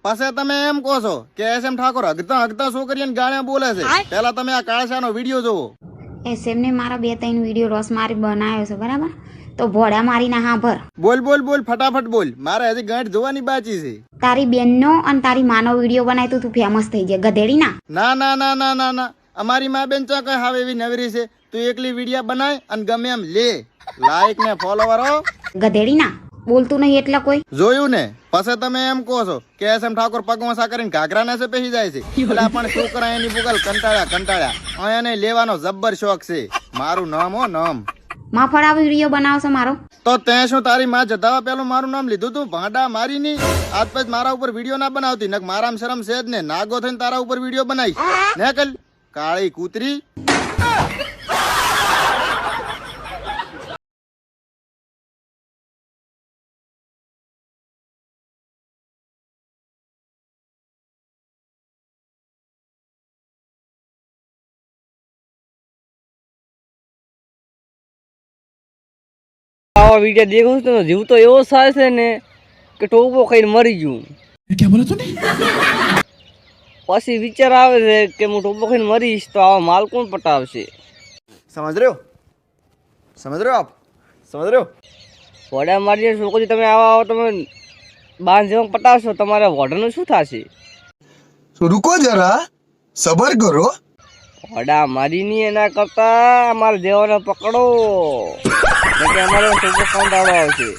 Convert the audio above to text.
પછી તમે એમ કહો છો કે એસએમ ઠાકોર હગતા હગતા છોકરીને ગાળે બોલે છે. પહેલા તમે આ કાળસાનો વિડીયો જોવો. એસએમ ને મારા 2-3 વિડીયો રોસ મારી બનાવ્યો છે બરાબર, તો ભોળા મારીને હા ભર. બોલ બોલ બોલ ફટાફટ બોલ, મારે હજી ગાંઠ જોવાની બાકી છે. તારી બેનનો અને તારી માનો વિડીયો બનાવી તો તું ફેમસ થઈ જાય ગધેડી ના. ના ના ના ના ના ના, અમારી મા બેન ચા કઈ હાવ એવી નવરી છે. તું એકલી વિડીયો બનાય અને ગમે એમ લે, લાઈક ને ફોલોવરો. ગધેડી ના બોલતું નહીં એટલે કોઈ જોયું ને. પછી તમે એમ કહો છો કે એસએમ ઠાકોર પગમસા કરીને ઘાઘરા ને છે પેહી જાય છે. એટલે પણ છોકરા એની બુગલ કંટાળ્યા એને લેવાનો જબ્બર શોખ છે. મારું નામ હો નામ માફળા વિડીયો બનાવશો મારો. તો તે શું તારી માં જતાવા પેલું મારું નામ લીધું તું ભાંડા મારી ની? આજ પછી મારા ઉપર વિડીયો ના બનાવતી, નક મારામાં શરમ છે જ ને. નાગો થઈને તારા ઉપર વિડીયો બનાવી ને કલ કાળી કૂતરી. આવા વિડીયો દેખું તો જીવ તો એવો થાય છે ને કે ટોપો ખાઈને મરી ગયું. પછી વિચાર આવે છે કે હું ટોપો ખાઈને મરીશ તો આવા માલ કોણ પટાવશે? સમજ રહ્યો આપ સમજ રહ્યો. વડા મારી છોકરી તમે આવો તમે બાંધ જેવા પટાવશો, તમારા વડાનું શું થશે? रुको जरा सबर करो. વડા મારીની એના કરતા અમારા દેવાને પકડો, એટલે અમારે ટોપો ખાઈને દાડો આવશે.